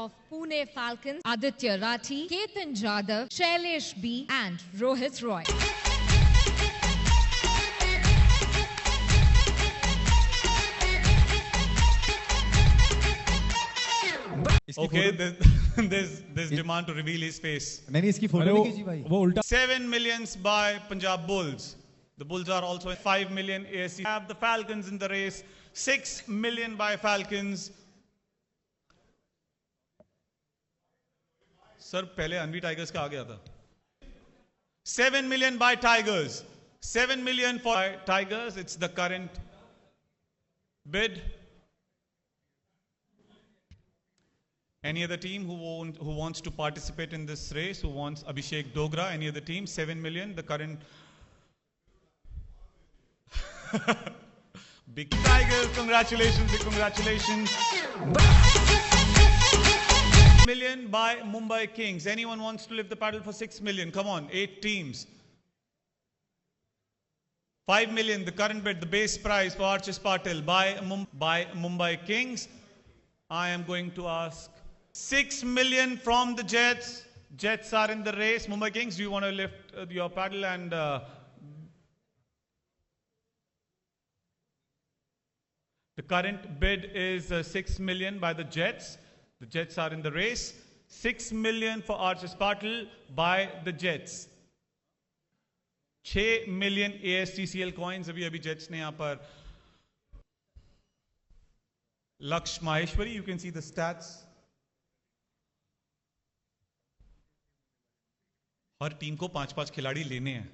of Pune Falcons, Aditya Rathi, Ketan Jadhav, Shailesh B and Rohit Roy. Okay, there's demand to reveal his face. नहीं इसकी photo नहीं खींची भाई वो उल्टा 7 millions by Punjab Bulls. The Bulls are also 5 million ASC. Have the Falcons in the race. 6 million by Falcons. Sir, पहले अनवी tigers का आ गया था. 7 million by Tigers. 7 million for Tigers. It's the current bid. Any other team who wants to participate in this race, who wants Abhishek Dogra? Any other team? 7 million, the current. Big Tigers, congratulations, big congratulations. Million by Mumbai Kings. Anyone wants to lift the paddle for 6 million? Come on, 8 teams. 5 million, the current bid, the base price for Archis Patil by Mumbai Kings. I am going to ask 6 million from the Jets. Jets are in the race. Mumbai Kings, do you want to lift your paddle and the current bid is 6 million by the Jets. The Jets are in the race. 6 million for Archis Patil by the Jets. 6 million ASTCL coins अभी Jets ने यहाँ पर. Laksh Maheshwari, you can see the stats. Her team को 5-5 खिलाड़ी लेने हैं.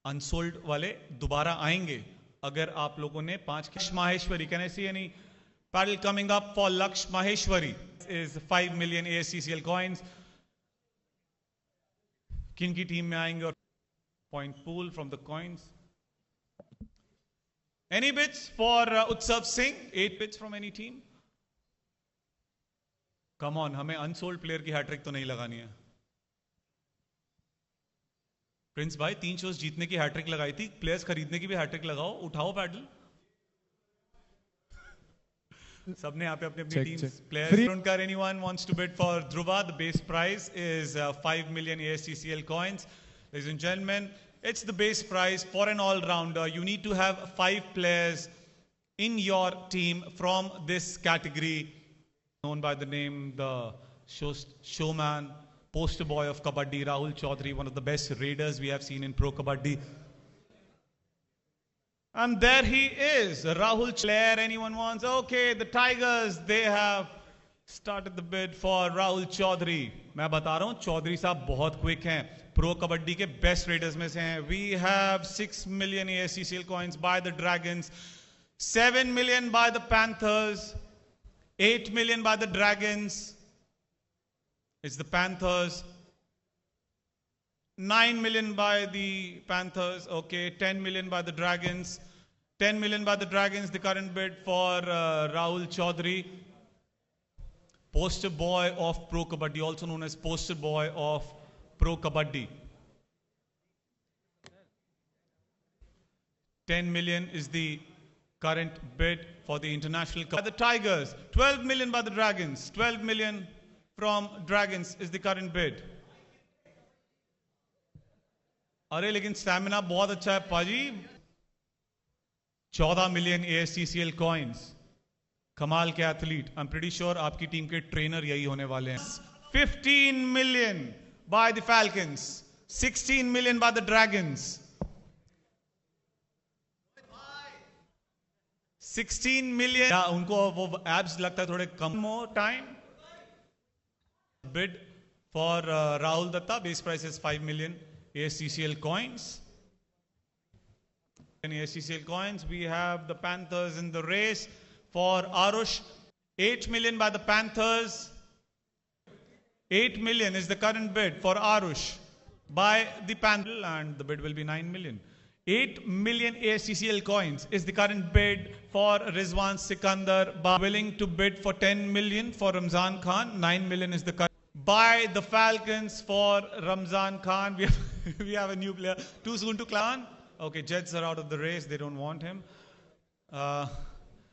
Unsold वाले दोबारा आएंगे अगर आप लोगों ने 5. Laksh Maheshwari, can I see any paddle coming up for Laksh Maheshwari? Is 5 million ASTCL coins. किन की टीम में आएंगे और point pool from the coins. Any bids for Utsav Singh? 8 bids from any team? Come on, हमें unsold player की hat trick तो नहीं लगानी है. प्रिंस भाई 3 शोज जीतने की हैट्रिक लगाई थी, प्लेयर्स खरीदने की भी हैट्रिक लगाओ, उठाओ पैडल. सबने यहाँ पे अपने teams players. Don't care anyone wants to bid for Dhruva. The base price is 5 million ASTCL coins. Ladies and gentlemen, it's the base price for an all-rounder. You need to have 5 players in your team from this category, known by the name the showman, poster boy of Kabaddi, Rahul Chaudhary, one of the best raiders we have seen in Pro Kabaddi. And there he is, Rahul Chaudhary. Anyone wants? Okay, the Tigers, they have started the bid for Rahul Chaudhary. मैं बता रहा हूँ चौधरी साहब बहुत quick हैं, pro kabaddi के best readers में से हैं. We have 6 million ASTCL coins by the Dragons, 7 million by the Panthers, 8 million by the Dragons. It's the Panthers. 9 million by the Panthers. Okay, 10 million by the Dragons. 10 million by the Dragons. The current bid for Rahul Chaudhary, poster boy of Pro Kabaddi, also known as poster boy of Pro Kabaddi. 10 million is the current bid for the international cup. By the Tigers, 12 million by the Dragons. 12 million from Dragons is the current bid. अरे लेकिन stamina बहुत अच्छा है पाजी. 14 million ASTCL coins. कमाल के athlete. I'm pretty sure आपकी team के ट्रेनर यही होने वाले हैं. 15 million by the Falcons. 16 million by the Dragons. 16 million. या उनको वो एब्स लगता है थोड़े कम. More time. Bid for Rahul Datta. Base price is 5 million ASTCL coins. In ASTCL coins, we have the Panthers in the race for Arush. 8 million by the Panthers. 8 million is the current bid for Arush by the Panthers, and the bid will be 9 million. 8 million ASTCL coins is the current bid for Rizwan Sikandar. Willing to bid for 10 million for Ramzan Khan. 9 million is the current. By the Falcons for Ramzan Khan. We have a new player. Too soon to clown? Okay, Jets are out of the race. They don't want him.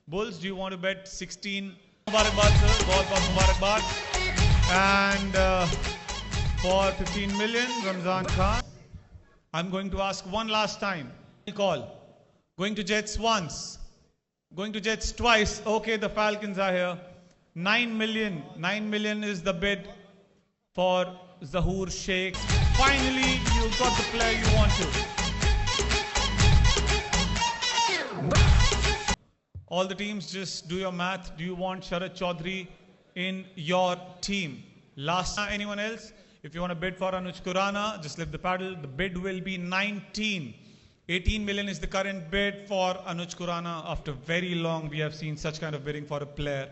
Bulls, do you want to bet 16? Mubarakbad, sir. बहुत बहुत मुबारकबाद. And for 15 million, Ramzan Khan. I'm going to ask one last time. Call. Going to Jets once. Going to Jets twice. Okay, the Falcons are here. 9 million. 9 million is the bid for Zahoor Sheikh. Finally, you got the player you wanted. All the teams, just do your math. Do you want Sharad Chaudhary in your team? Last, anyone else? If you want to bid for Anuj Khurrana, just lift the paddle. The bid will be 19. 18 million is the current bid for Anuj Khurrana. After very long, we have seen such kind of bidding for a player.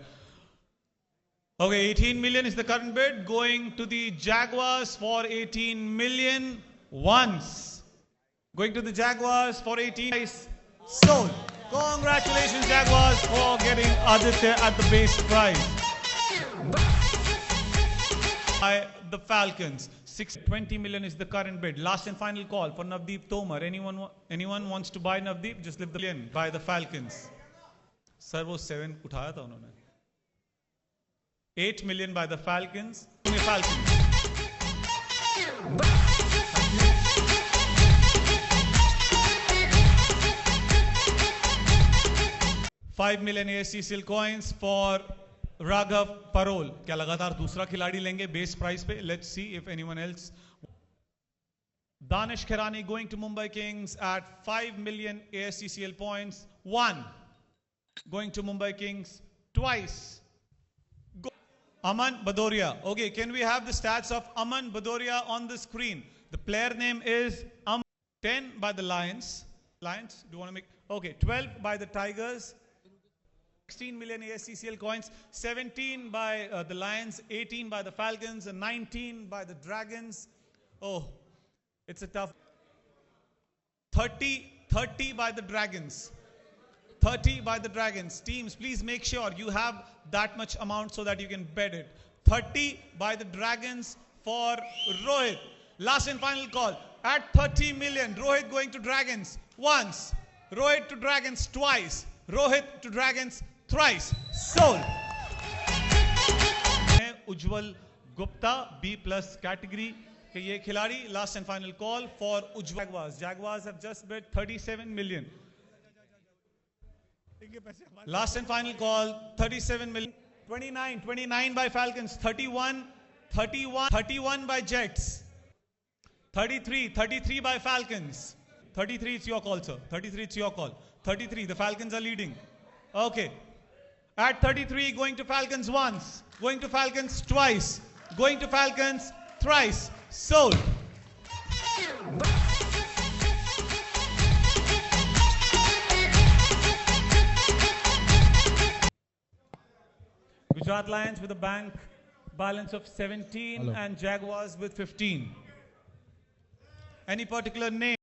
Okay, 18 million is the current bid. Going to the Jaguars for 18 million once. Going to the Jaguars for 18. Sold. Congratulations, Jaguars, for getting Aditya at the base price. By the Falcons. 20 million is the current bid. Last and final call for Navdeep Tomar. Anyone wants to buy Navdeep? Just lift the million by the Falcons. Sir, वो 7 उठाया था उन्होंने. 8 million by the Falcons. Falcons. 5 million ASCCL coins for Raghav Parol. क्या लगातार दूसरा खिलाड़ी लेंगे base price पे? Let's see if anyone else. Danish Kherani going to Mumbai Kings at 5 million ASCCL points. 1. Going to Mumbai Kings twice. Aman Badoria. Okay, can we have the stats of Aman Badoria on the screen? The player name is 10 by the Lions. Lions, do you want to make? Okay, 12 by the Tigers. 16 million ASCCL coins. 17 by the Lions. 18 by the Falcons. And 19 by the Dragons. Oh, it's a tough. 30 by the Dragons. 30 by the Dragons. Teams, please make sure you have that much amount so that you can bet it. 30 by the Dragons for Rohit. Last and final call. At 30 million, Rohit going to Dragons once. Rohit to Dragons twice. Rohit to Dragons thrice. Sold. Ujjwal Gupta, B+ category. ये खिलाड़ी. Last and final call for Ujjwal Jaguars. Jaguars have just bid 37 million. Last and final call, 37 million. 29 by Falcons. 31 by Jets. 33 by Falcons. 33, it's your call, sir. 33, it's your call. 33, the Falcons are leading. Okay. At 33, going to Falcons once. Going to Falcons twice. Going to Falcons thrice. Sold. Gujarat Lions with a bank balance of 17. Hello. And Jaguars with 15. Any particular name?